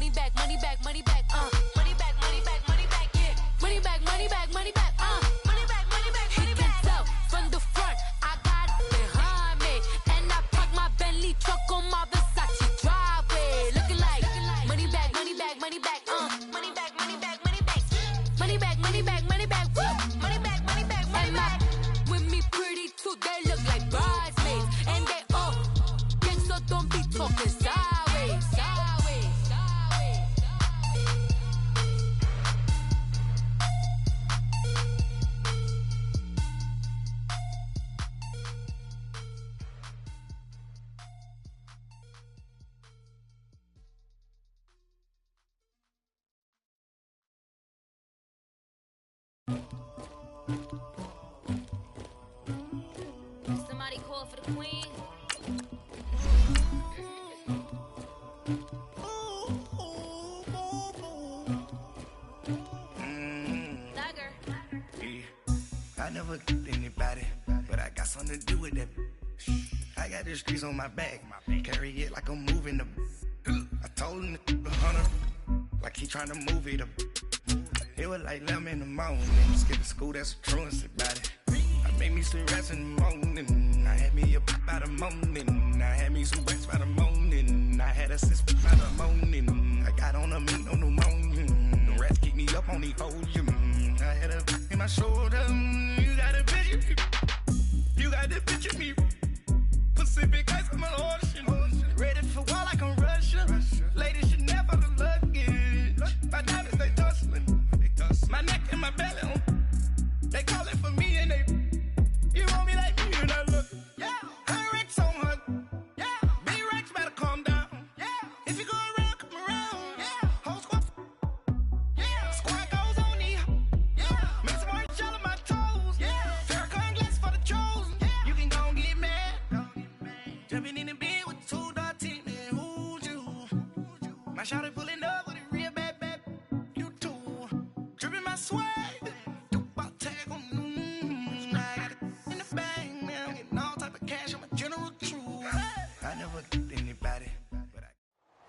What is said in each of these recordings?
money back, money back, money back, money back, money back, money back, yeah. Money back, money back, money back, money back, money back, money back. He can tell from the front, I got it behind me, and I park my Bentley truck on my Versace driveway, looking like money back, money back, money back, money back, money back, money back, money back, money back, money back, woo, money back, money back, money back. With me pretty too, they look like bridesmaids, and they all gang, so don't be talking sideways, sideways, sideways. Somebody call for the queen. I never killed anybody, but I got something to do with that. I got the streets on my back, carry it like I'm moving the. I told him the hunter, like he trying to move it up. It was like 11 in the morning, skipping school, that's a truancy about it. I made me some rest in the morning, I had me a pop by the morning, I had me some wax by the morning, I had a six by the morning, I got on a meat on the morning, the rats keep me up on the podium, I had a in my shoulder, you got a picture, you got the picture me, Pacific ice on my ocean, ready for war like I'm Russian, ladies should never the luggage, my diamonds they tussling, my neck and my belly, they calling for me and they, you want me like me and I look, yeah, her Rex on her, yeah, B-Rex better calm down, yeah, if you go around, come around, yeah, whole squad, yeah, squad goes on the, yeah, make some more gel on my toes, yeah, Farrakhan glass for the chosen, yeah, you can go and get mad, jumping in the bed with 2 dark teeth, man, who's you, my shawty pulling up with a real bad, you too, dripping my swag,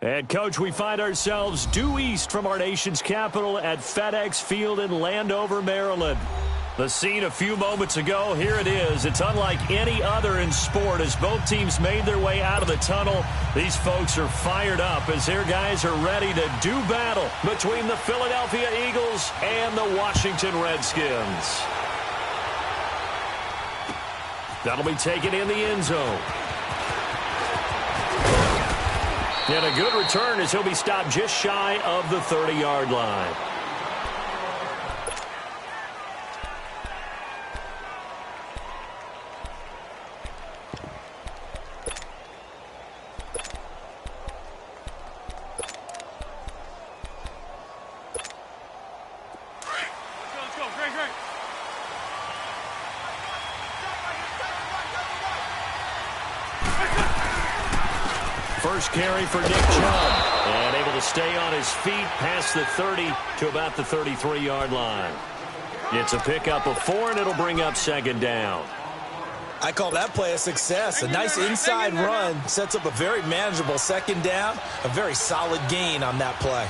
And, Coach, we find ourselves due east from our nation's capital at FedEx Field in Landover, Maryland. The scene a few moments ago, here it is. It's unlike any other in sport as both teams made their way out of the tunnel. These folks are fired up as their guys are ready to do battle between the Philadelphia Eagles and the Washington Redskins. That'll be taken in the end zone. And a good return as he'll be stopped just shy of the 30-yard line. First carry for Nick Chubb, and able to stay on his feet past the 30 to about the 33-yard line. It's a pickup of 4, and it'll bring up second down. I call that play a success. A nice inside run sets up a very manageable second down, a very solid gain on that play.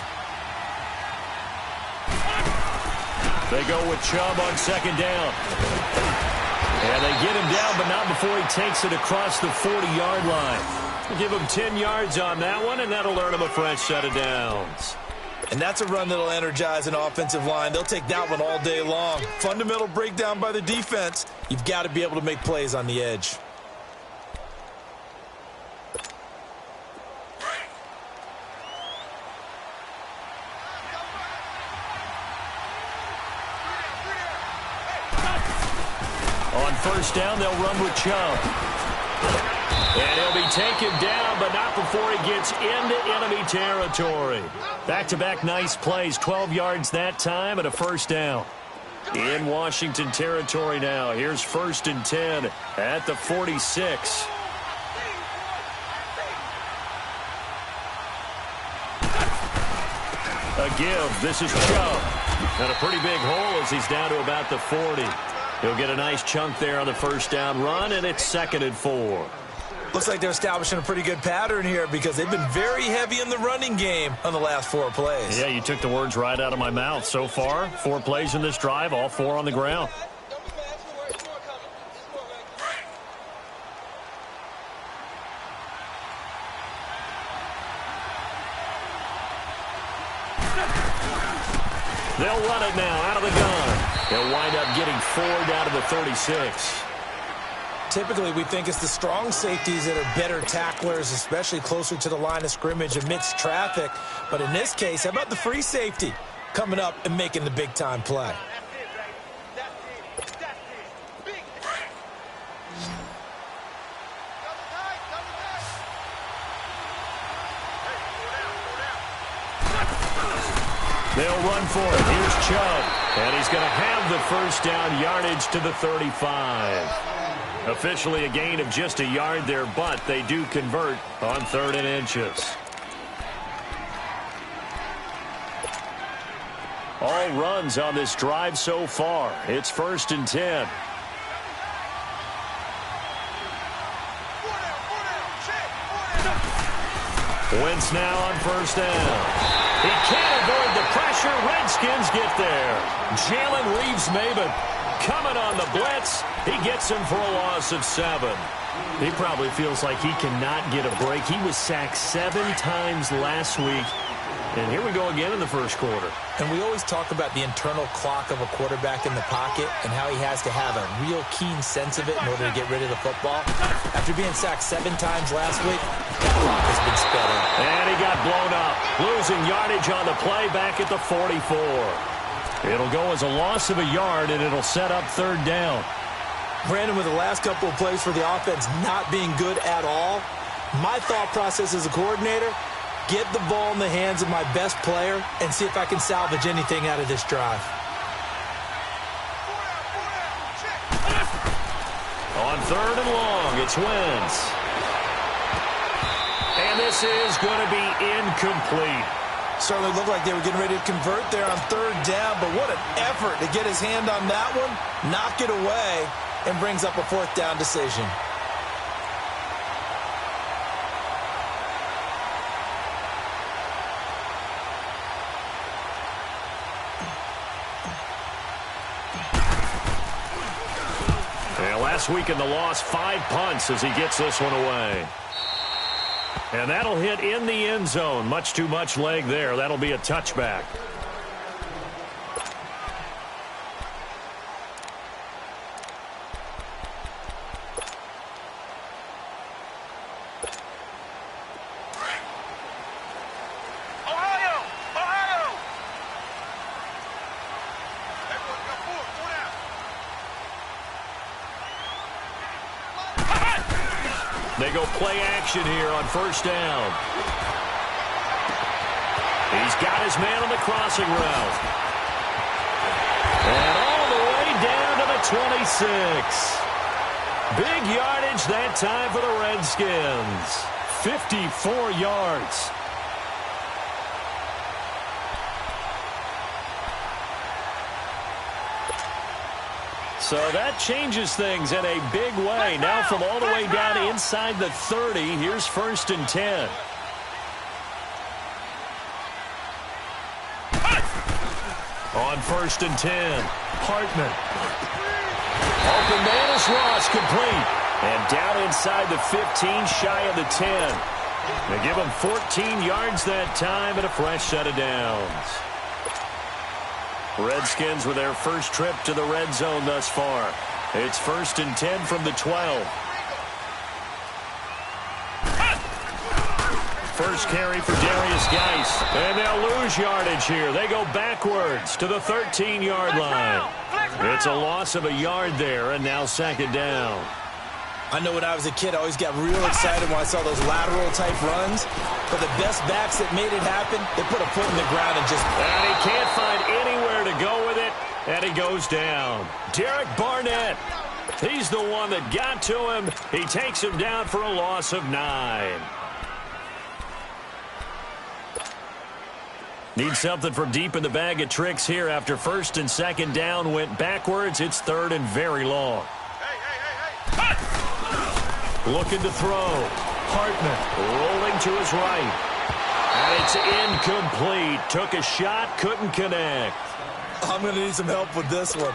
They go with Chubb on second down. And they get him down, but not before he takes it across the 40-yard line. Give him 10 yards on that one, and that'll earn him a fresh set of downs. And that's a run that'll energize an offensive line. They'll take that one all day long. Fundamental breakdown by the defense. You've got to be able to make plays on the edge. On first down, they'll run with Chubb. And he'll be taken down, but not before he gets into enemy territory. Back-to-back nice plays, 12 yards that time and a first down. In Washington territory now. Here's 1st and 10 at the 46. A give. This is Chubb. And a pretty big hole as he's down to about the 40. He'll get a nice chunk there on the first down run, and it's 2nd and 4. Looks like they're establishing a pretty good pattern here because they've been very heavy in the running game on the last 4 plays. Yeah, you took the words right out of my mouth. So far, 4 plays in this drive, all 4 on the ground. They'll run it now out of the gun. They'll wind up getting 4 down to the 36. Typically, we think it's the strong safeties that are better tacklers, especially closer to the line of scrimmage amidst traffic. But in this case, how about the free safety coming up and making the big-time play? They'll run for it. Here's Chubb. And he's going to have the first down yardage to the 35. Officially a gain of just a yard there, but they do convert on 3rd and inches. All runs on this drive so far. It's 1st and 10. Wentz now on 1st down. He can't avoid the pressure. Redskins get there. Jalen Reeves-Maybin coming on the blitz. He gets him for a loss of 7. He probably feels like he cannot get a break. He was sacked 7 times last week. And here we go again in the first quarter. And we always talk about the internal clock of a quarterback in the pocket and how he has to have a real keen sense of it in order to get rid of the football. After being sacked 7 times last week, that clock has been sped up. And he got blown up, losing yardage on the play back at the 44. It'll go as a loss of a yard, and it'll set up 3rd down. Brandon, with the last couple of plays for the offense not being good at all, my thought process as a coordinator, get the ball in the hands of my best player and see if I can salvage anything out of this drive. On 3rd and long, it's Wentz. And this is going to be incomplete. Certainly looked like they were getting ready to convert there on 3rd down, but what an effort to get his hand on that one, knock it away, and brings up a 4th down decision. Last week in the loss, 5 punts as he gets this one away. And that'll hit in the end zone. Much too much leg there. That'll be a touchback. They go play action here on 1st down. He's got his man on the crossing route. And all the way down to the 26. Big yardage that time for the Redskins. 54 yards. So that changes things in a big way. Now from all the way down inside the 30, here's 1st and 10. On 1st and 10, Hartman. Open man is Ross, complete. And down inside the 15, shy of the 10. They give him 14 yards that time and a fresh set of downs. Redskins with their first trip to the red zone thus far. It's 1st and 10 from the 12. First carry for Darius Geis. And they'll lose yardage here. They go backwards to the 13-yard line. It's a loss of a yard there, and now 2nd down. I know when I was a kid, I always got real excited when I saw those lateral-type runs. But the best backs that made it happen, they put a foot in the ground and just... And he can't find anywhere to go with it, and he goes down. Derek Barnett, he's the one that got to him. He takes him down for a loss of 9. Need something from deep in the bag of tricks here after 1st and 2nd down went backwards. It's 3rd and very long. Looking to throw. Hartman rolling to his right. And it's incomplete. Took a shot, couldn't connect. I'm going to need some help with this one.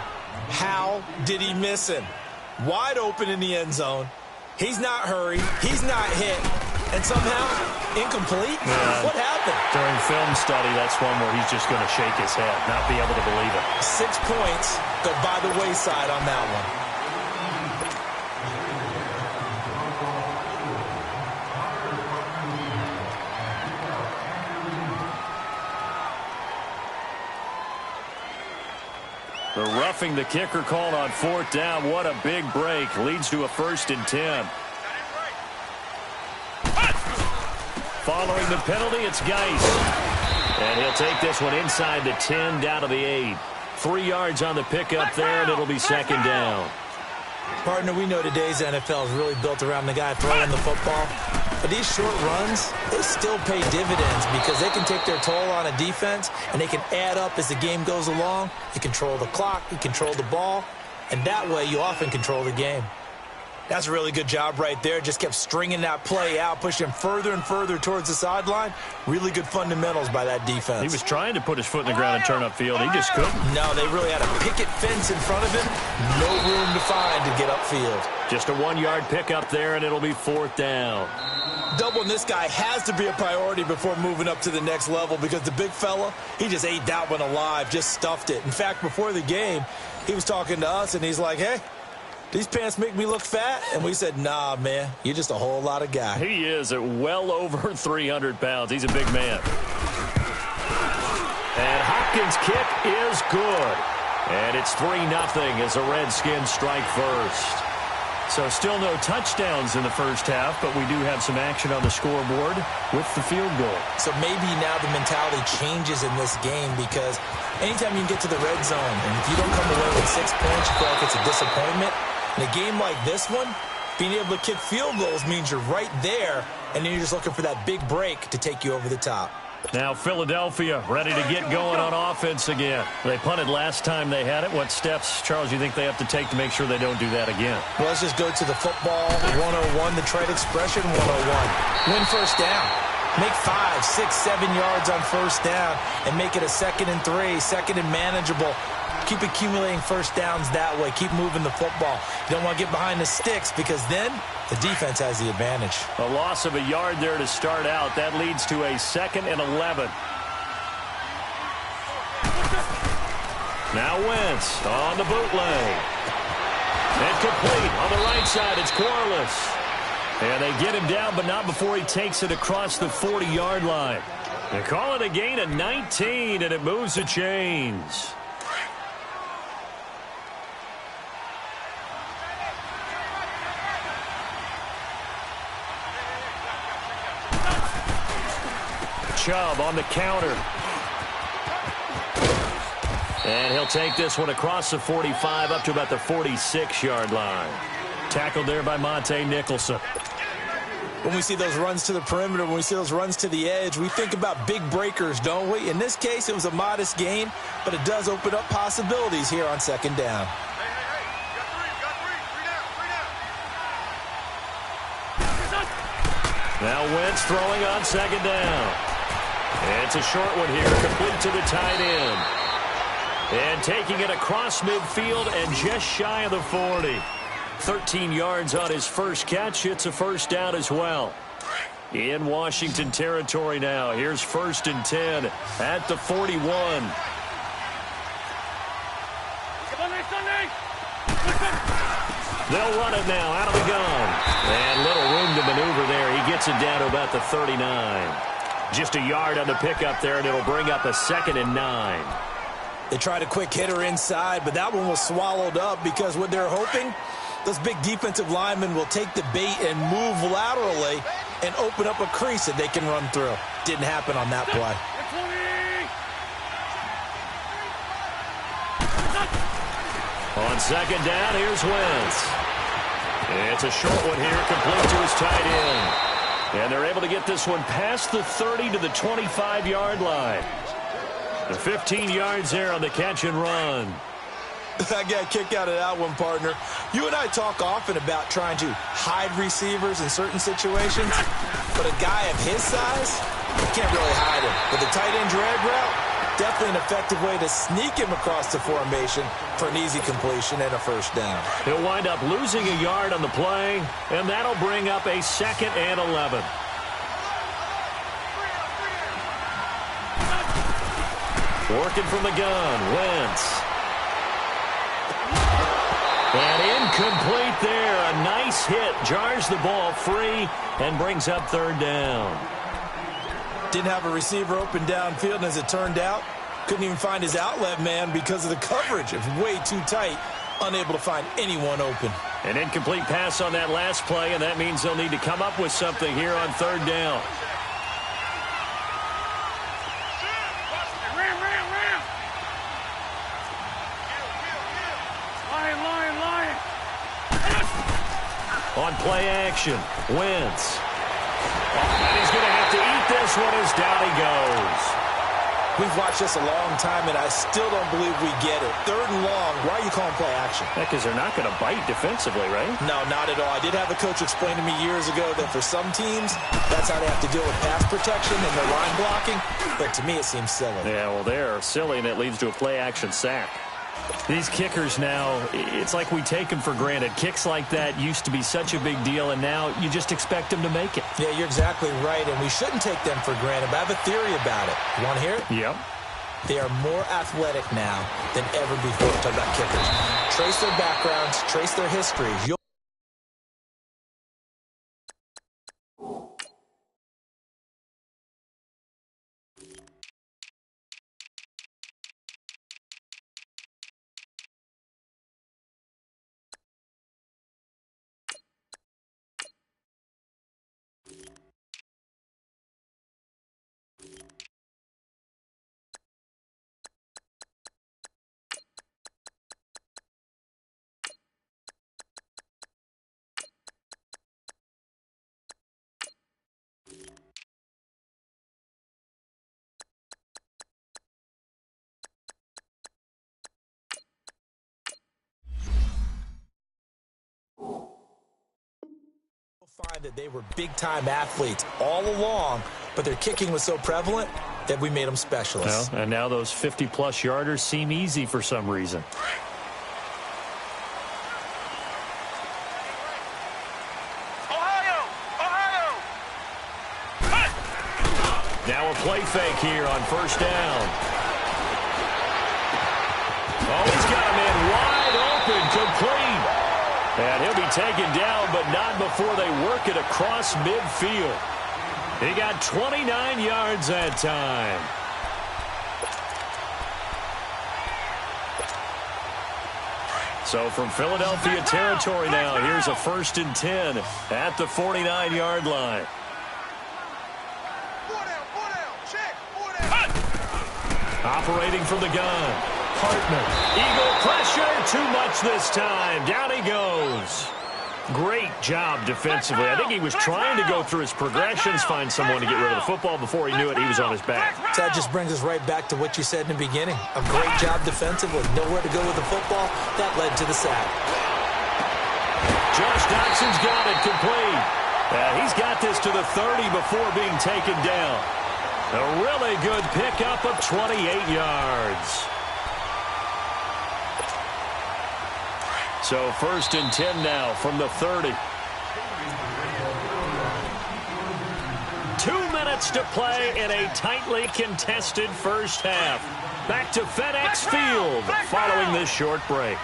How did he miss him? Wide open in the end zone. He's not hurried. He's not hit. And somehow, incomplete? Yeah. What happened? During film study, that's one where he's just going to shake his head, not be able to believe it. 6 points go by the wayside on that one. The roughing the kicker called on 4th down. What a big break. Leads to a 1st and 10. Following the penalty, it's Geis. And he'll take this one inside the 10, down to the 8. 3 yards on the pickup there, and it'll be 2nd down. Partner, we know today's NFL is really built around the guy throwing the football. But these short runs, they still pay dividends because they can take their toll on a defense, and they can add up as the game goes along. You control the clock, you control the ball, and that way you often control the game. That's a really good job right there. Just kept stringing that play out, pushing further and further towards the sideline. Really good fundamentals by that defense. He was trying to put his foot in the ground and turn upfield. He just couldn't. No, they really had a picket fence in front of him. No room to find to get upfield. Just a 1-yard pickup there, and it'll be 4th down. Doubling this guy has to be a priority before moving up to the next level because the big fella, he just ate that one alive, just stuffed it. In fact, before the game, he was talking to us, and he's like, hey, these pants make me look fat? And we said, nah, man, you're just a whole lot of guy. He is at well over 300 pounds. He's a big man. And Hopkins' kick is good. And it's 3-0 as the Redskins strike first. So still no touchdowns in the first half, but we do have some action on the scoreboard with the field goal. So maybe now the mentality changes in this game because anytime you can get to the red zone, and if you don't come away with 6 points, you feel like it's a disappointment. In a game like this one, being able to kick field goals means you're right there, and then you're just looking for that big break to take you over the top. Now Philadelphia ready to get going on offense again. They punted last time they had it. What steps, Charles, you think they have to take to make sure they don't do that again? Well, let's just go to the football 101, the trade expression 101. Win first down. Make 5, 6, 7 yards on first down and make it a 2nd and 3, 2nd and manageable. Keep accumulating first downs that way. Keep moving the football. You don't want to get behind the sticks because then the defense has the advantage. A loss of a yard there to start out. That leads to a 2nd and 11. Now Wentz on the bootleg. And complete on the right side. It's Corliss. And they get him down, but not before he takes it across the 40-yard line. They call it a gain of 19, and it moves the chains. Chubb on the counter. And he'll take this one across the 45 up to about the 46-yard line. Tackled there by Monte Nicholson. When we see those runs to the perimeter, when we see those runs to the edge, we think about big breakers, don't we? In this case, it was a modest gain, but it does open up possibilities here on 2nd down. Now Wentz throwing on 2nd down. It's a short one here, complete to the tight end. And taking it across midfield and just shy of the 40. 13 yards on his first catch. It's a 1st down as well. In Washington territory now. Here's 1st and 10 at the 41. They'll run it now out of the gun. And little room to maneuver there. He gets it down to about the 39. Just a yard on the pickup there, and it'll bring up a 2nd and 9. They tried a quick hitter inside, but that one was swallowed up because what they're hoping, those big defensive linemen will take the bait and move laterally and open up a crease that they can run through. Didn't happen on that play. On 2nd down, here's Wentz. It's a short one here, complete to his tight end. And they're able to get this one past the 30 to the 25-yard line. The 15 yards there on the catch and run. I got a kick out of that one, partner. You and I talk often about trying to hide receivers in certain situations, but a guy of his size, you can't really hide him. With a tight end drag route, definitely an effective way to sneak him across the formation for an easy completion and a first down. He'll wind up losing a yard on the play, and that'll bring up a 2nd and 11. Working from the gun, Wentz. And incomplete there. A nice hit. Jars the ball free and brings up 3rd down. Didn't have a receiver open downfield, and as it turned out, couldn't even find his outlet man because of the coverage. It was way too tight. Unable to find anyone open. An incomplete pass on that last play, and that means they'll need to come up with something here on 3rd down. On play action, Wentz. And he's going to have to eat this one as down he goes. We've watched this a long time, and I still don't believe we get it. 3rd and long, why are you calling play action? Because they're not going to bite defensively, right? No, not at all. I did have a coach explain to me years ago that for some teams, that's how they have to deal with pass protection and their line blocking. But to me, it seems silly. Yeah, well, they're silly, and it leads to a play action sack. These kickers now, it's like we take them for granted. Kicks like that used to be such a big deal, and now you just expect them to make it. Yeah, you're exactly right, and we shouldn't take them for granted, but I have a theory about it. You want to hear it? Yep. They are more athletic now than ever before. Talk about kickers. Trace their backgrounds, trace their histories. Find that they were big-time athletes all along, but their kicking was so prevalent that we made them specialists. Well, and now those 50-plus yarders seem easy for some reason. Now a play fake here on 1st down. Oh, he's got a man wide open, complete. And he'll be taken down, but not before they work it across midfield. He got 29 yards that time. So from Philadelphia territory now, here's a 1st and 10 at the 49-yard line. Operating from the gun. Hartman. Eagle pressure. Too much this time. Down he goes. Great job defensively. I think he was trying to go through his progressions, find someone to get rid of the football. Before he knew it, he was on his back. That just brings us right back to what you said in the beginning. A great job defensively. Nowhere to go with the football. That led to the sack. Josh Dotson's got it complete. He's got this to the 30 before being taken down. A really good pickup of 28 yards. So 1st and 10 now from the 30. 2 minutes to play in a tightly contested first half. Back to FedEx Field following this short break.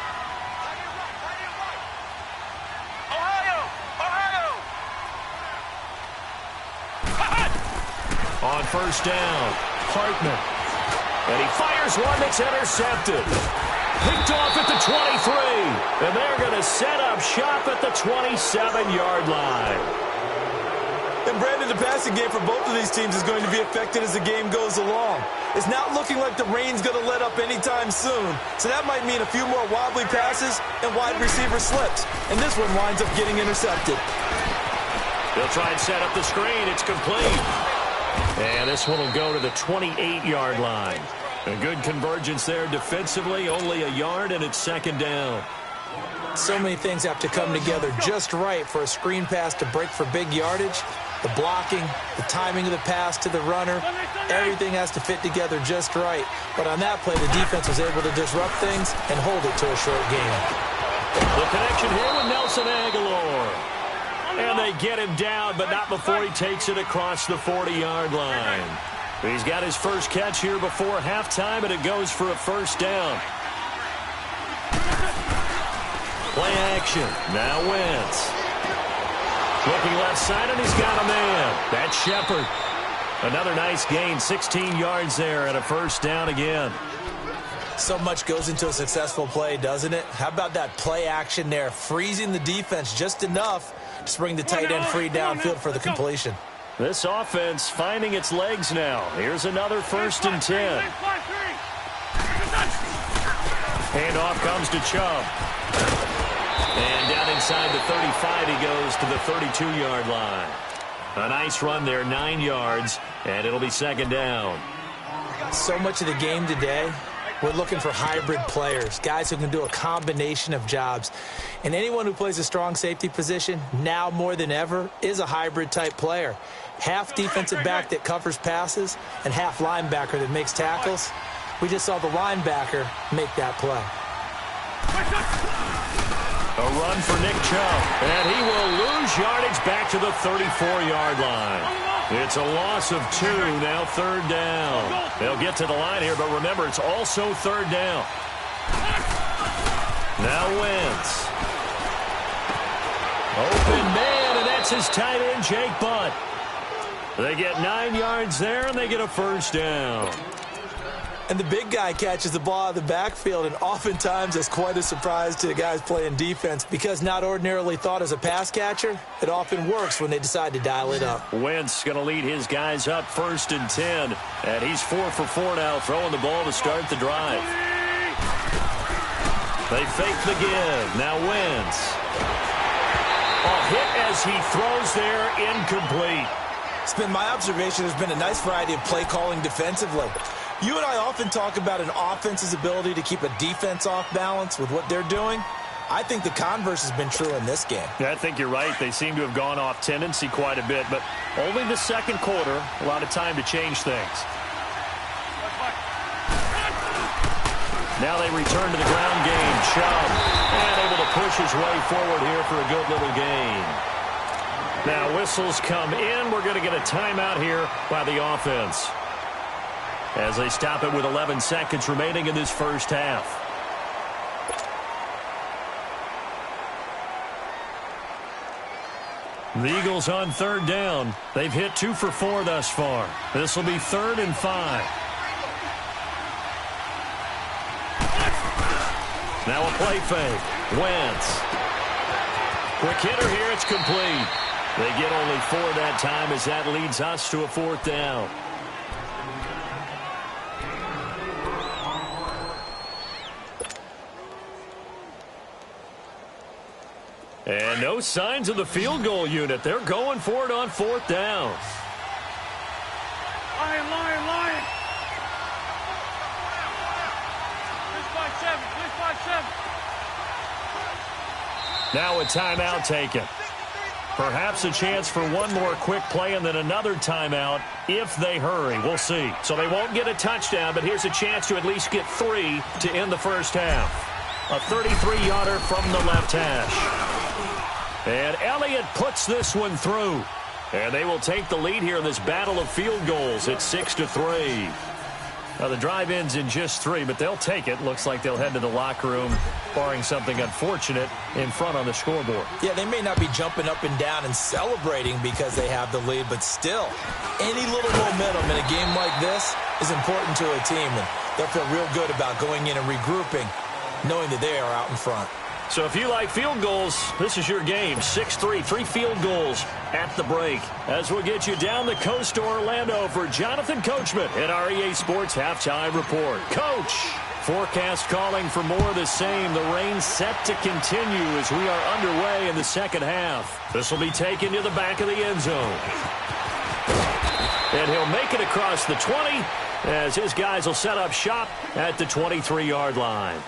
On 1st down, Hartman. And he fires one that's intercepted. Picked off at the 23. And they're going to set up shop at the 27-yard line. And Brandon, the passing game for both of these teams is going to be affected as the game goes along. It's not looking like the rain's going to let up anytime soon. So that might mean a few more wobbly passes and wide receiver slips. And this one winds up getting intercepted. They'll try and set up the screen. It's complete. And this one will go to the 28-yard line. A good convergence there defensively, only a yard, and it's second down. So many things have to come together just right for a screen pass to break for big yardage. The blocking, the timing of the pass to the runner, everything has to fit together just right. But on that play, the defense was able to disrupt things and hold it to a short gain. The connection here with Nelson Aguilar. And they get him down, but not before he takes it across the 40-yard line. He's got his first catch here before halftime, and it goes for a first down. Play action. Now Wentz. Looking left side, and he's got a man. That's Shepard. Another nice gain, 16 yards there, and a first down again. So much goes into a successful play, doesn't it? How about that play action there, freezing the defense just enough to bring the tight end free downfield for the completion. This offense finding its legs now. Here's another 1st and 10. Handoff comes to Chubb. And down inside the 35, he goes to the 32-yard line. A nice run there, 9 yards, and it'll be second down. So much of the game today, we're looking for hybrid players, guys who can do a combination of jobs. And anyone who plays a strong safety position, now more than ever, is a hybrid-type player. Half defensive back that covers passes and half linebacker that makes tackles. We just saw the linebacker make that play. A run for Nick Chubb, and he will lose yardage back to the 34-yard line. It's a loss of 2, now third down. They'll get to the line here, but remember, it's also third down. Now Wentz. Open man, and that's his tight end, Jake Butt. They get 9 yards there, and they get a first down. And the big guy catches the ball out of the backfield, and oftentimes it's quite a surprise to the guys playing defense because not ordinarily thought as a pass catcher, it often works when they decide to dial it up. Wentz going to lead his guys up 1st and 10, and he's 4 for 4 now, throwing the ball to start the drive. They fake the give. Now Wentz. A hit as he throws there, incomplete. It's been my observation there's been a nice variety of play calling defensively. You and I often talk about an offense's ability to keep a defense off balance with what they're doing. I think the converse has been true in this game. Yeah, I think you're right. They seem to have gone off tendency quite a bit, but only the second quarter, a lot of time to change things. Now they return to the ground game. Chubb, and able to push his way forward here for a good little gain. Now whistles come in. We're going to get a timeout here by the offense, as they stop it with 11 seconds remaining in this first half. The Eagles on third down. They've hit 2 for 4 thus far. This will be 3rd and 5. Now a play fake. Wentz. Quick hitter here. It's complete. They get only 4 that time as that leads us to a 4th down. And no signs of the field goal unit. They're going for it on 4th down. Lion. 3-5-7. Now a timeout taken. Perhaps a chance for one more quick play and then another timeout if they hurry. We'll see. So they won't get a touchdown, but here's a chance to at least get 3 to end the first half. A 33-yarder from the left hash. And Elliott puts this one through. And they will take the lead here in this battle of field goals. It's 6-3. Now the drive ends in just 3, but they'll take it. Looks like they'll head to the locker room, barring something unfortunate, in front on the scoreboard. Yeah, they may not be jumping up and down and celebrating because they have the lead, but still, any little momentum in a game like this is important to a team, and they'll feel real good about going in and regrouping, knowing that they are out in front. So if you like field goals, this is your game. 6-3, 3 field goals at the break. As we'll get you down the coast to Orlando for Jonathan Coachman at our EA Sports Halftime Report. Coach, forecast calling for more of the same. The rain set to continue as we are underway in the second half. This will be taken to the back of the end zone. And he'll make it across the 20 as his guys will set up shop at the 23-yard line.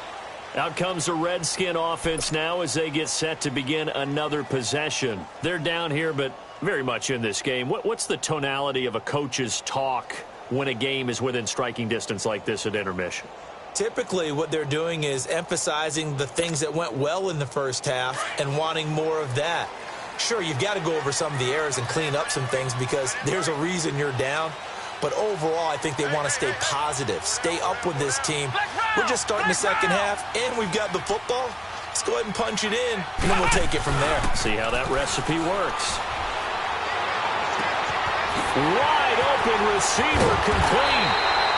Out comes the Redskin offense now as they get set to begin another possession. They're down here, but very much in this game. What's the tonality of a coach's talk when a game is within striking distance like this at intermission? Typically, what they're doing is emphasizing the things that went well in the first half and wanting more of that. Sure, you've got to go over some of the errors and clean up some things because there's a reason you're down. But overall, I think they want to stay positive, stay up with this team. We're just starting the second half, and we've got the football. Let's go ahead and punch it in, and then we'll take it from there. See how that recipe works. Wide open receiver complete.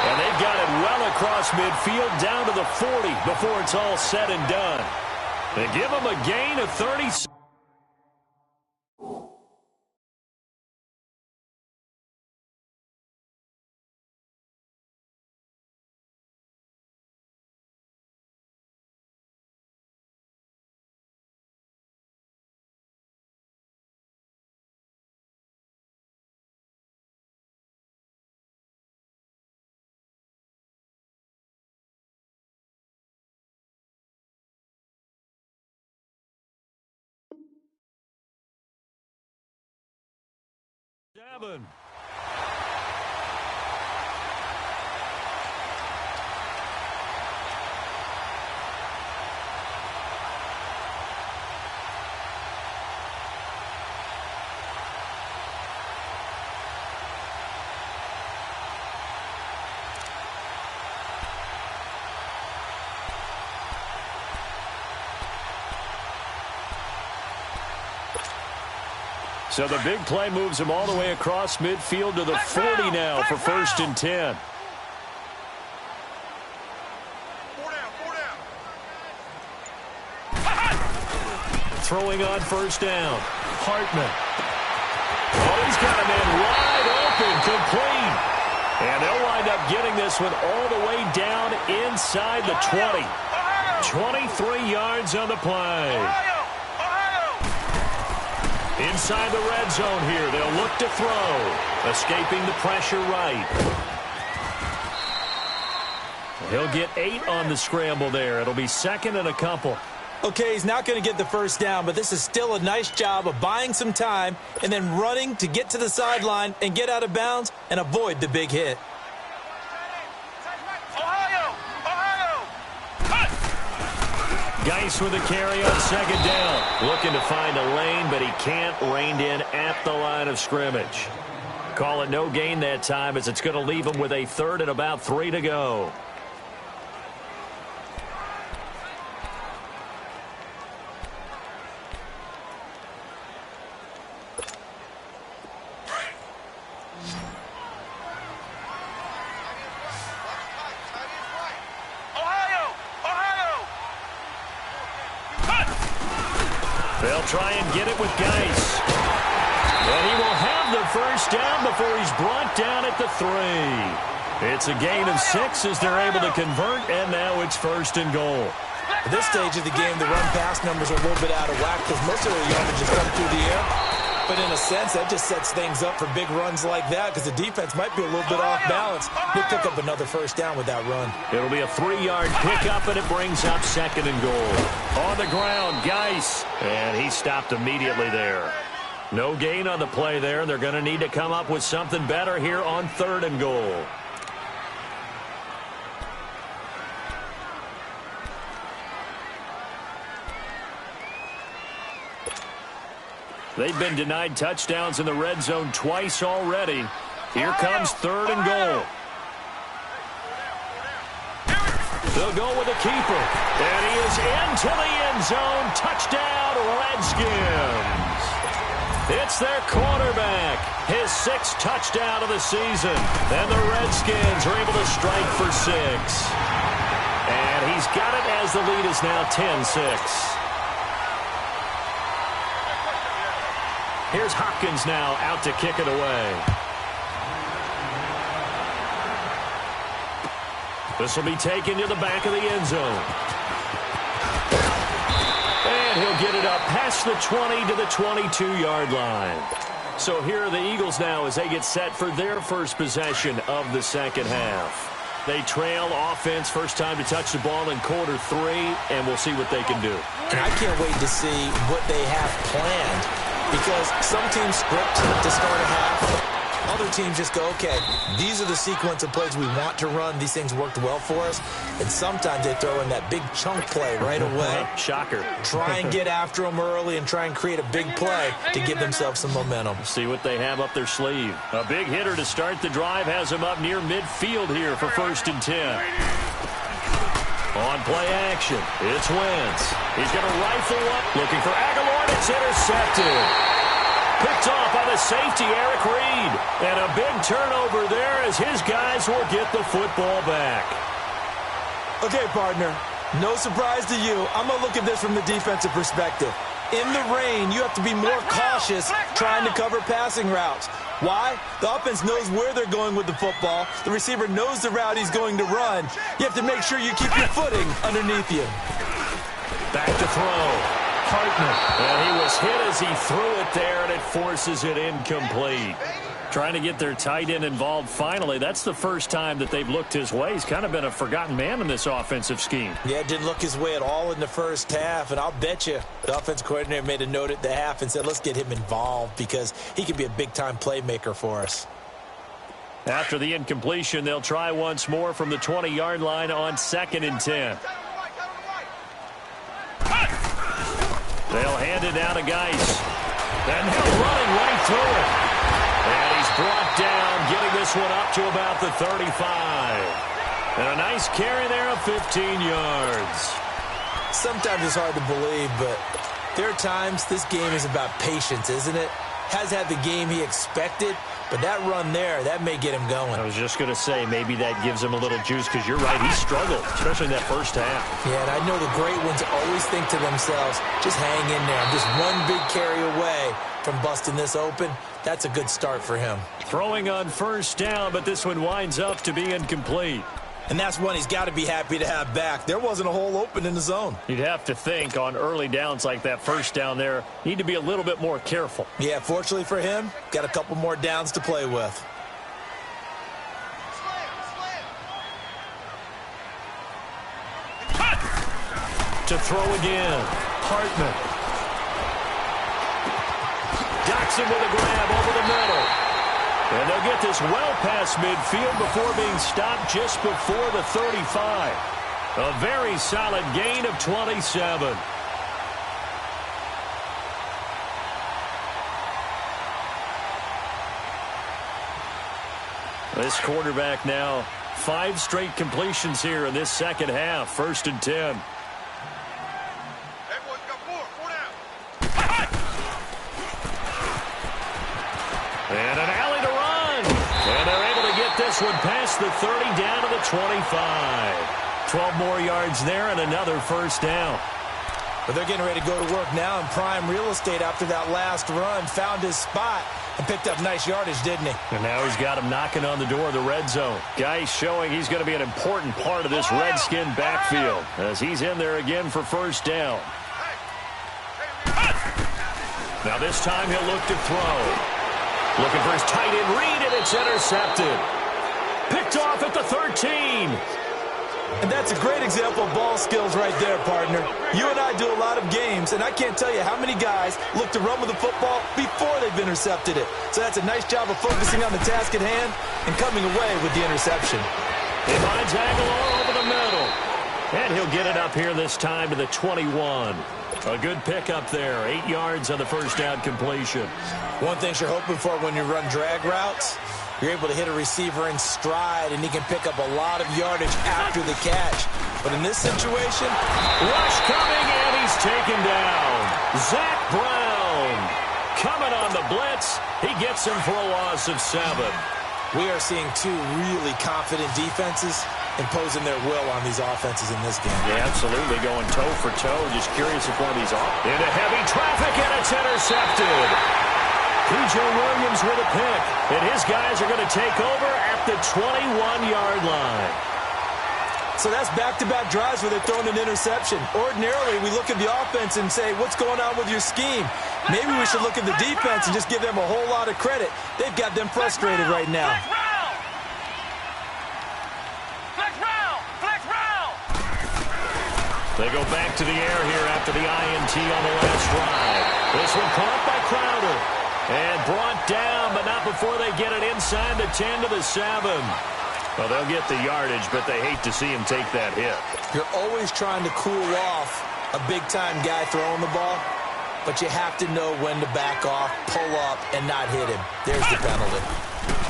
And they've got it well across midfield down to the 40 before it's all said and done. They give them a gain of 30. Seven. So the big play moves him all the way across midfield to the 40 now for 1st and 10. Throwing on 1st down. Hartman. Oh, he's got a man wide open, complete. And they'll wind up getting this one all the way down inside the 20. 23 yards on the play. Inside the red zone here, they'll look to throw. Escaping the pressure right. He'll get 8 on the scramble there. It'll be 2nd and a couple. Okay, he's not going to get the 1st down, but this is still a nice job of buying some time and then running to get to the sideline and get out of bounds and avoid the big hit. Geis with a carry on 2nd down. Looking to find a lane, but he can't. Reined in at the line of scrimmage. Call it no gain that time as it's going to leave him with a 3rd and about 3 to go. They'll try and get it with Geis. And he will have the 1st down before he's brought down at the 3. It's a gain of 6 as they're able to convert, and now it's 1st and goal. At this stage of the game, the run-pass numbers are a little bit out of whack because most of their yardage has come through the air. But in a sense, that just sets things up for big runs like that because the defense might be a little bit off balance. He'll pick up another 1st down with that run. It'll be a 3-yard pickup, and it brings up 2nd and goal. On the ground, Geis. And he stopped immediately there. No gain on the play there, and they're going to need to come up with something better here on 3rd and goal. They've been denied touchdowns in the red zone twice already. Here comes 3rd and goal. They'll go with a keeper. And he is into the end zone. Touchdown, Redskins. It's their quarterback. His 6th touchdown of the season. And the Redskins are able to strike for 6. And he's got it as the lead is now 10-6. Here's Hopkins now out to kick it away. This will be taken to the back of the end zone. And he'll get it up past the 20 to the 22-yard line. So here are the Eagles now as they get set for their first possession of the second half. They trail offense, first time to touch the ball in quarter 3, and we'll see what they can do. And I can't wait to see what they have planned, because some teams script to start a half. Other teams just go, okay, these are the sequence of plays we want to run. These things worked well for us. And sometimes they throw in that big chunk play right away. Shocker. Try and get after them early and try and create a big play to give themselves some momentum. See what they have up their sleeve. A big hitter to start the drive has him up near midfield here for 1st and 10. On play action, it's Wentz. He's going to rifle up, looking for Aguilar, and it's intercepted. Picked off by the safety, Eric Reed. And a big turnover there as his guys will get the football back. Okay, partner, no surprise to you. I'm going to look at this from the defensive perspective. In the rain, you have to be more cautious trying to cover passing routes. Why? The offense knows where they're going with the football. The receiver knows the route he's going to run. You have to make sure you keep your footing underneath you. Back to throw. Hartman. And he was hit as he threw it there, and it forces it incomplete. Trying to get their tight end involved finally. That's the first time that they've looked his way. He's kind of been a forgotten man in this offensive scheme. Yeah, it didn't look his way at all in the first half, and I'll bet you the offense coordinator made a note at the half and said, let's get him involved because he could be a big-time playmaker for us. After the incompletion, they'll try once more from the 20-yard line on 2nd and 10. They'll hand it down to Geis. And they're running right through it. And he's brought down, getting this one up to about the 35. And a nice carry there of 15 yards. Sometimes it's hard to believe, but there are times this game is about patience, isn't it? Has had the game he expected, but that run there, that may get him going. I was just going to say, maybe that gives him a little juice, because you're right, he struggled, especially in that first half. Yeah, and I know the great ones always think to themselves, just hang in there. I'm just one big carry away from busting this open. That's a good start for him. Throwing on 1st down, but this one winds up to be incomplete. And that's one he's got to be happy to have back. There wasn't a hole open in the zone. You'd have to think on early downs like that 1st down there, need to be a little bit more careful. Yeah, fortunately for him, got a couple more downs to play with. To throw again, Hartman. Docks him with a grab over the middle. And they'll get this well past midfield before being stopped just before the 35. A very solid gain of 27. This quarterback now, 5 straight completions here in this second half. 1st and 10. And an alley to run. And they're able to get this one past the 30 down to the 25. 12 more yards there and another 1st down. But they're getting ready to go to work now in prime real estate after that last run. Found his spot and picked up nice yardage, didn't he? And now he's got him knocking on the door of the red zone. Guy showing he's going to be an important part of this Redskin backfield as he's in there again for 1st down. Now this time he'll look to throw. Looking for his tight end read, and it's intercepted. Picked off at the 13. And that's a great example of ball skills right there, partner. You and I do a lot of games, and I can't tell you how many guys look to run with the football before they've intercepted it. So that's a nice job of focusing on the task at hand and coming away with the interception. He finds Aguilar over the middle. And he'll get it up here this time to the 21. A good pickup there. 8 yards on the 1st down completion. One thing you're hoping for when you run drag routes, you're able to hit a receiver in stride, and he can pick up a lot of yardage after the catch. But in this situation, rush coming, and he's taken down. Zach Brown coming on the blitz. He gets him for a loss of 7. We are seeing 2 really confident defenses imposing their will on these offenses in this game. Yeah, absolutely, going toe for toe. Just curious if one of these into heavy traffic, and it's intercepted. P.J. Williams with a pick, and his guys are going to take over at the 21-yard line. So that's back-to-back drives where they're throwing an interception. Ordinarily, we look at the offense and say, what's going on with your scheme? Maybe we should look at the defense and just give them a whole lot of credit. They've got them frustrated right now. They go back to the air here after the INT on the last drive. This one caught by Crowder. And brought down, but not before they get it inside the 10 to the 7. Well, they'll get the yardage, but they hate to see him take that hit. You're always trying to cool off a big-time guy throwing the ball, but you have to know when to back off, pull up, and not hit him. There's the penalty.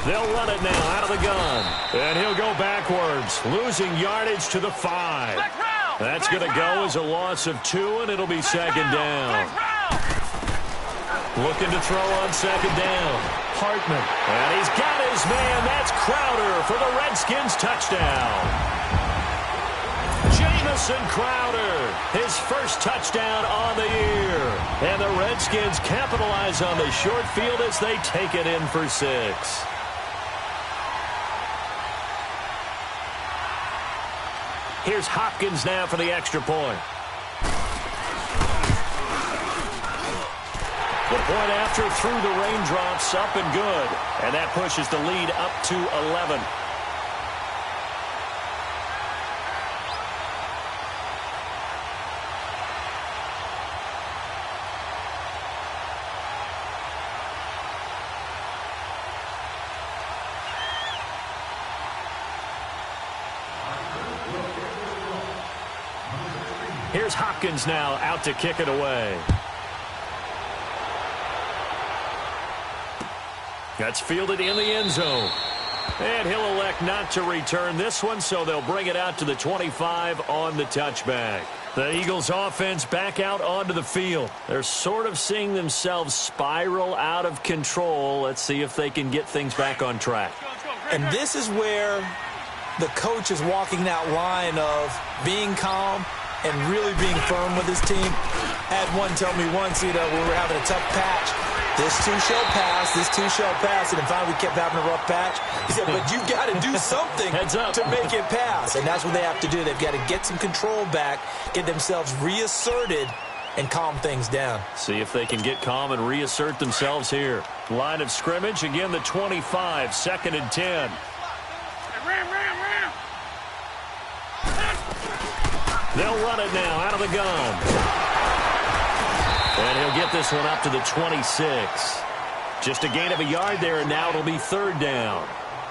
They'll run it now out of the gun. And he'll go backwards, losing yardage to the 5. That's going to go as a loss of 2, and it'll be second down. Looking to throw on second down. Hartman. And he's got his man. That's Crowder for the Redskins touchdown. Jamison Crowder, his first touchdown on the year. And the Redskins capitalize on the short field as they take it in for 6. Here's Hopkins now for the extra point. The point after through the raindrops, up and good. And that pushes the lead up to 11. Here's Hopkins now out to kick it away. That's fielded in the end zone. And he'll elect not to return this one, so they'll bring it out to the 25 on the touchback. The Eagles offense back out onto the field. They're sort of seeing themselves spiral out of control. Let's see if they can get things back on track. And this is where the coach is walking that line of being calm and really being firm with his team. Had one tell me once, when we were having a tough patch, this too shall pass, this too shall pass. And then finally we kept having a rough patch. He said, but you've got to do something to make it pass. And that's what they have to do. They've got to get some control back, get themselves reasserted, and calm things down. See if they can get calm and reassert themselves here. Line of scrimmage, again the 25, 2nd and 10. They'll run it now out of the gun. And he'll get this one up to the 26. Just a gain of a yard there, and now it'll be 3rd down.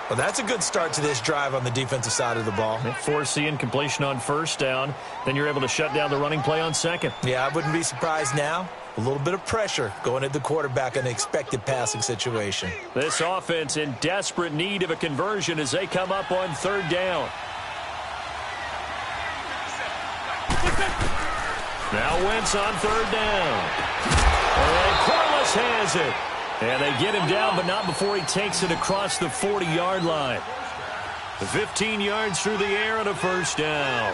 Well, that's a good start to this drive on the defensive side of the ball. Force the incompletion on 1st down. Then you're able to shut down the running play on 2nd. Yeah, I wouldn't be surprised now. A little bit of pressure going at the quarterback in an expected passing situation. This offense in desperate need of a conversion as they come up on 3rd down. Now Wentz on 3rd down. And Corliss has it. And they get him down, but not before he takes it across the 40-yard line. 15 yards through the air and a 1st down.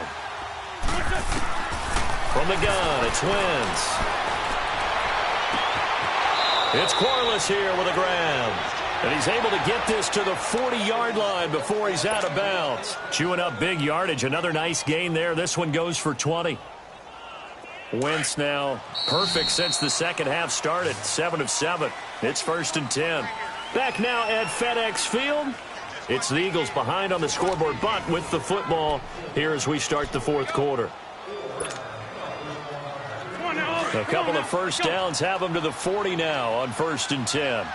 From the gun, it's Wentz. It's Corliss here with a grab. And he's able to get this to the 40-yard line before he's out of bounds. Chewing up big yardage. Another nice gain there. This one goes for 20. Wentz now perfect since the second half started. 7 of 7. It's 1st and 10. Back now at FedEx Field. It's the Eagles behind on the scoreboard, but with the football here as we start the 4th quarter. A couple of 1st downs have them to the 40 now on 1st and 10.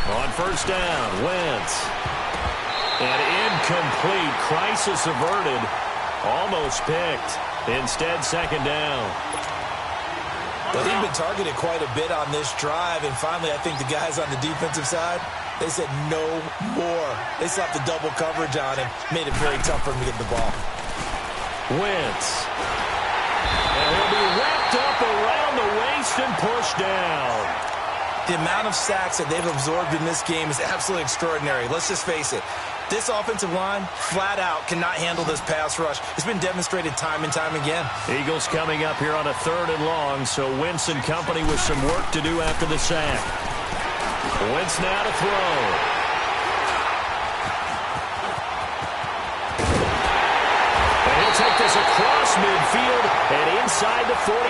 On 1st down, Wentz. And incomplete. Crisis averted. Almost picked. Instead, 2nd down. Well, he's been targeted quite a bit on this drive, and finally I think the guys on the defensive side, they said no more. They slapped the double coverage on him, made it very tough for him to get the ball. Wentz. And he'll be wrapped up around the waist and pushed down. The amount of sacks that they've absorbed in this game is absolutely extraordinary. Let's just face it. This offensive line, flat out, cannot handle this pass rush. It's been demonstrated time and time again. Eagles coming up here on a 3rd and long, so Wentz and company with some work to do after the sack. Wentz now to throw. is across midfield and inside the 45.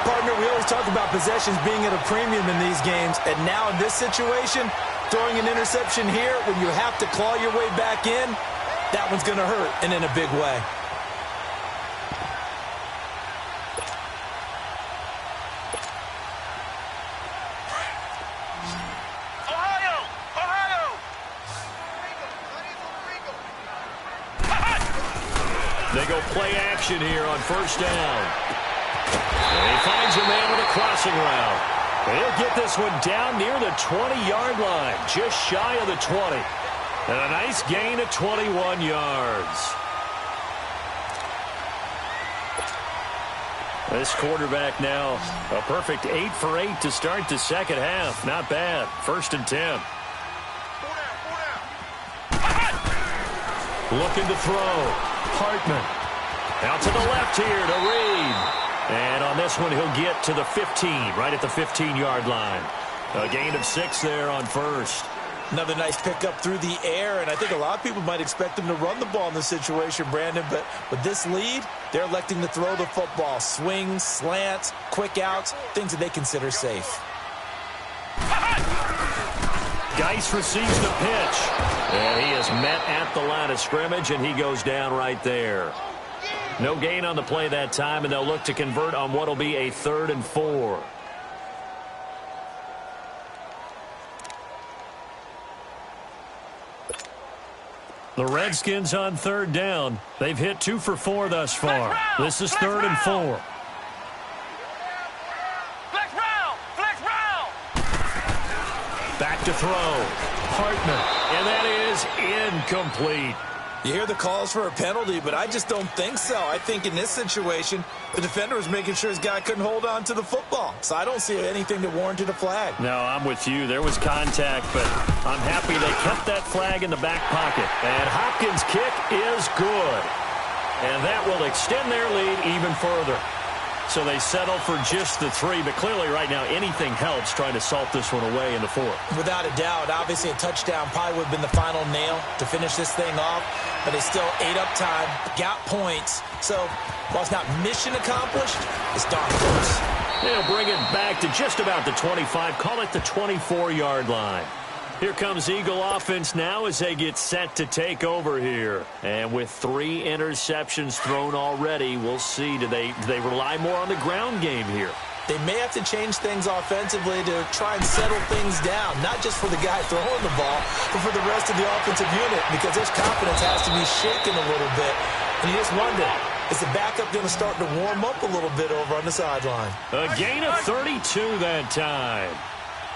Partner, we always talk about possessions being at a premium in these games, and now in this situation, throwing an interception here when you have to claw your way back in, that one's going to hurt, and in a big way. They go play action here on first down. And he finds a man with a crossing route. And he'll get this one down near the 20-yard line, just shy of the 20. And a nice gain of 21 yards. This quarterback now a perfect 8 for 8 to start the second half. Not bad. 1st and 10. Looking to throw. Hartman. Out to the left here to Reed. And on this one, he'll get to the 15, right at the 15-yard line. A gain of 6 there on first. Another nice pickup through the air, and I think a lot of people might expect them to run the ball in this situation, Brandon, but with this lead, they're electing to throw the football. Swings, slants, quick outs, things that they consider safe. Geis receives the pitch. And he is met at the line of scrimmage, and he goes down right there. No gain on the play that time, and they'll look to convert on what will be a 3rd and 4. The Redskins on 3rd down. They've hit 2 for 4 thus far. This is 3rd and 4. Back to throw. Hartman. And that is incomplete. You hear the calls for a penalty, but I just don't think so. I think in this situation, the defender was making sure his guy couldn't hold on to the football. So I don't see anything that warranted a flag. No, I'm with you. There was contact, but I'm happy they kept that flag in the back pocket. And Hopkins' kick is good. And that will extend their lead even further. So they settle for just the 3, but clearly right now anything helps trying to salt this one away in the 4th. Without a doubt, obviously a touchdown probably would have been the final nail to finish this thing off, but they still ate up time, got points. So while it's not mission accomplished, it's darn close. They'll bring it back to just about the 25, call it the 24-yard line. Here comes Eagle offense now as they get set to take over here. And with 3 interceptions thrown already, we'll see. Do they rely more on the ground game here? They may have to change things offensively to try and settle things down, not just for the guy throwing the ball, but for the rest of the offensive unit, because their confidence has to be shaken a little bit. And you just wonder, is the backup going to start to warm up a little bit over on the sideline? A gain of 32 that time.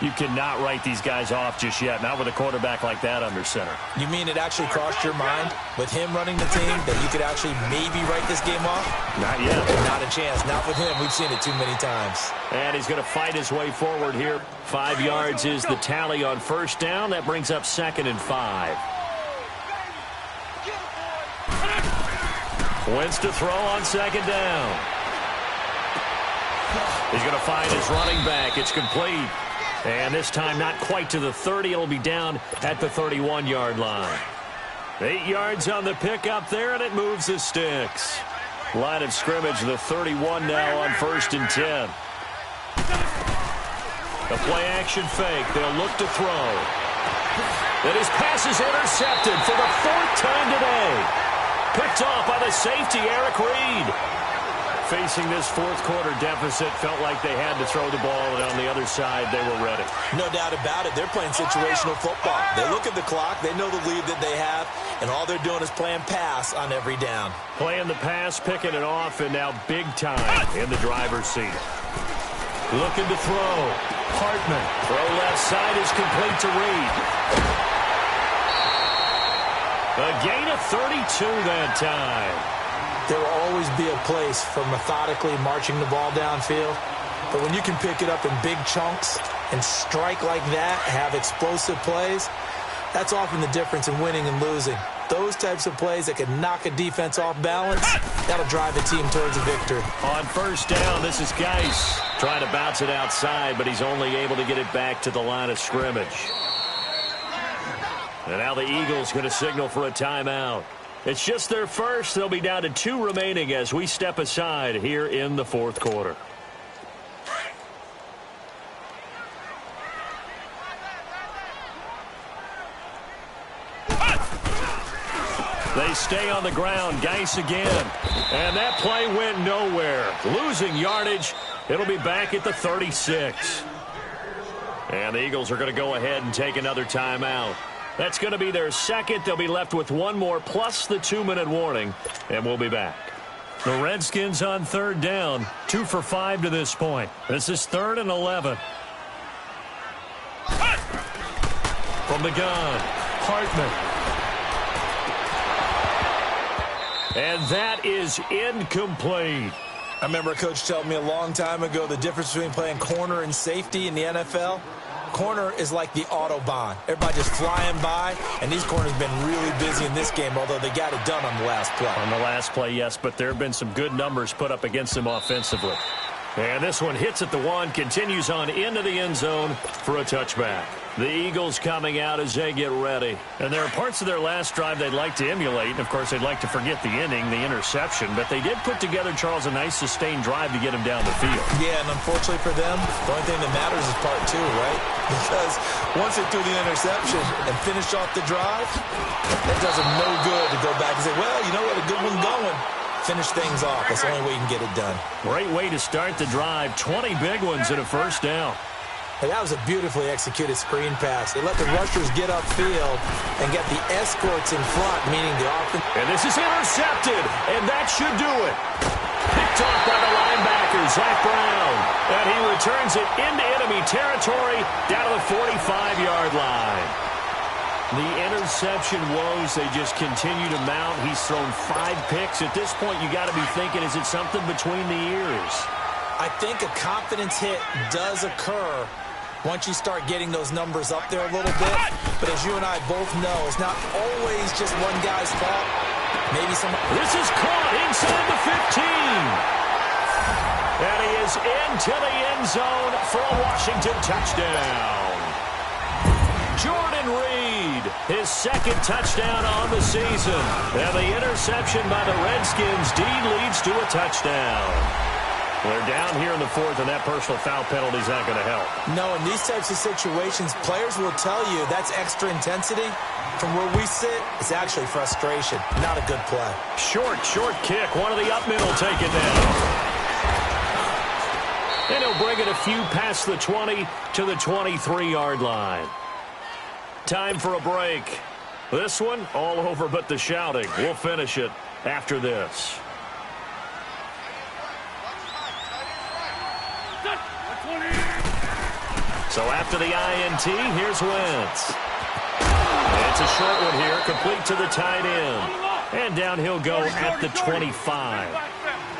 You cannot write these guys off just yet, not with a quarterback like that under center. You mean it actually crossed your mind with him running the team that you could actually maybe write this game off? Not yet. Not a chance. Not with him. We've seen it too many times. And he's going to fight his way forward here. 5 yards is the tally on first down. That brings up 2nd and 5. Wentz to throw on 2nd down. He's going to find his running back. It's complete. And this time not quite to the 30. It'll be down at the 31-yard line. 8 yards on the pickup there, and it moves the sticks. Line of scrimmage, the 31 now on 1st and 10. The play-action fake. They'll look to throw. And his pass is intercepted for the 4th time today. Picked off by the safety, Eric Reed. Facing this 4th quarter deficit, felt like they had to throw the ball, and on the other side, they were ready. No doubt about it. They're playing situational football. They look at the clock. They know the lead that they have, and all they're doing is playing pass on every down. Playing the pass, picking it off, and now big time in the driver's seat. Looking to throw. Hartman. Throw left side is complete to Reed. A gain of 32 that time. There will always be a place for methodically marching the ball downfield. But when you can pick it up in big chunks and strike like that, have explosive plays, that's often the difference in winning and losing. Those types of plays that can knock a defense off balance, that'll drive the team towards a victory. On first down, this is Geis trying to bounce it outside, but he's only able to get it back to the line of scrimmage. And now the Eagles going to signal for a timeout. It's just their first. They'll be down to 2 remaining as we step aside here in the fourth quarter. They stay on the ground. Geis again. And that play went nowhere. Losing yardage. It'll be back at the 36. And the Eagles are going to go ahead and take another timeout. That's going to be their second. They'll be left with one more plus the 2-minute warning. And we'll be back. The Redskins on third down. 2 for 5 to this point. This is 3rd and 11. From the gun, Hartman. And that is incomplete. I remember a coach telling me a long time ago the difference between playing corner and safety in the NFL. Corner is like the Autobahn. Everybody just flying by, and these corners have been really busy in this game, although they got it done on the last play. On the last play, yes, but there have been some good numbers put up against them offensively. And this one hits at the 1, continues on into the end zone for a touchback. The Eagles coming out as they get ready. And there are parts of their last drive they'd like to emulate. And, of course, they'd like to forget the inning, the interception. But they did put together, Charles, a nice sustained drive to get him down the field. Yeah, and unfortunately for them, the only thing that matters is part 2, right? Because once they threw the interception and finished off the drive, it does them no good to go back and say, well, you know what, a good one going. Finish things off. That's the only way you can get it done. Great way to start the drive. 20 big ones and a first down. And that was a beautifully executed screen pass. They let the rushers get upfield and get the escorts in front, meaning the offense. And this is intercepted, and that should do it. Picked off by the linebacker, Zach Brown. And he returns it into enemy territory down to the 45-yard line. The interception woes, they just continue to mount. He's thrown 5 picks. At this point, you got to be thinking, is it something between the ears? I think a confidence hit does occur once you start getting those numbers up there a little bit. But as you and I both know, it's not always just one guy's fault. Maybe some. This is caught inside the 15. And he is into the end zone for a Washington touchdown. Jordan Reed, his second touchdown on the season. And the interception by the Redskins leads to a touchdown. They're down here in the 4th, and that personal foul penalty is not going to help. No, in these types of situations, players will tell you that's extra intensity. From where we sit, it's actually frustration, not a good play. Short kick. One of the up middle taken down. And he'll bring it a few past the 20 to the 23-yard line. Time for a break. This one, all over but the shouting. We'll finish it after this. So after the INT, here's Wentz. It's a short one here, complete to the tight end. And down he'll go at the 25.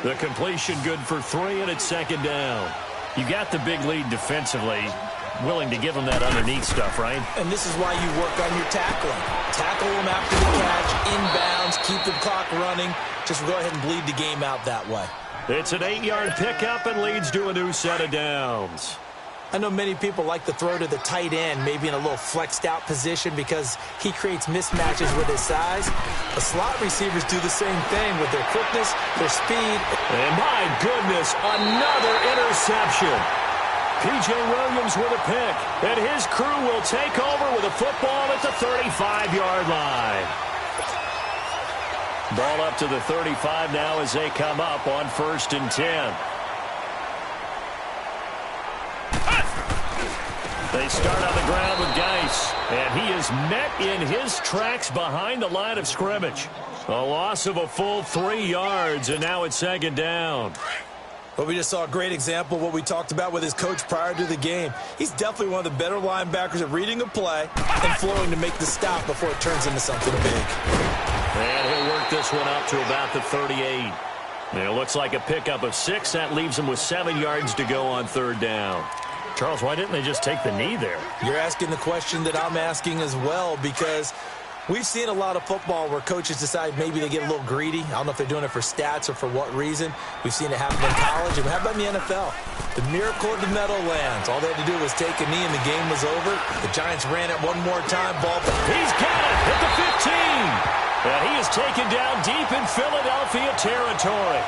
The completion good for 3, and it's second down. You got the big lead defensively. Willing to give them that underneath stuff, right? And this is why you work on your tackling. Tackle them after the catch, inbounds, keep the clock running. Just go ahead and bleed the game out that way. It's an 8-yard pickup and leads to a new set of downs. I know many people like to throw to the tight end, maybe in a little flexed out position because he creates mismatches with his size. The slot receivers do the same thing with their quickness, their speed. And my goodness, another interception. P.J. Williams with a pick, and his crew will take over with a football at the 35-yard line. Ball up to the 35 now as they come up on 1st and 10. They start on the ground with Geis, and he is met in his tracks behind the line of scrimmage. A loss of a full 3 yards, and now it's second down. Well, we just saw a great example of what we talked about with his coach prior to the game. He's definitely one of the better linebackers at reading a play and flowing to make the stop before it turns into something big. And he'll work this one up to about the 38. And it looks like a pickup of 6. That leaves him with 7 yards to go on 3rd down. Charles, why didn't they just take the knee there? You're asking the question that I'm asking as well, because We've seen a lot of football where coaches decide maybe they get a little greedy. I don't know if they're doing it for stats or for what reason. We've seen it happen in college, and how about in the NFL? The miracle of the Meadowlands. All they had to do was take a knee, and the game was over. The Giants ran it one more time. Ball. He's got it at the 15. And he is taken down deep in Philadelphia territory.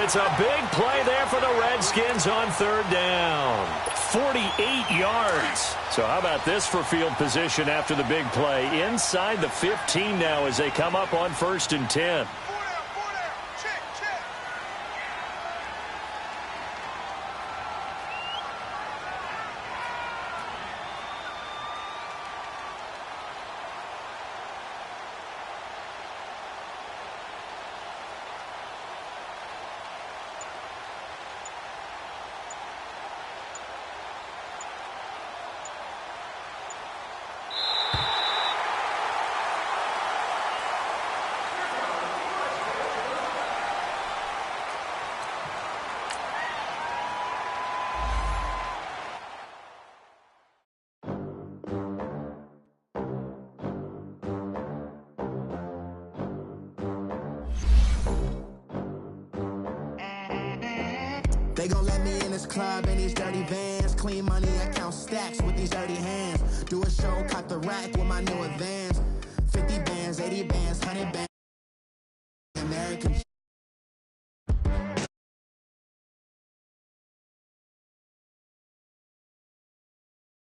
It's a big play there for the Redskins on third down. 48 yards. So how about this for field position after the big play? Inside the 15 now as they come up on 1st and 10. They gon' let me in this club in these dirty vans. Clean money, I count stacks with these dirty hands. Do a show, cut the rack with my new advance.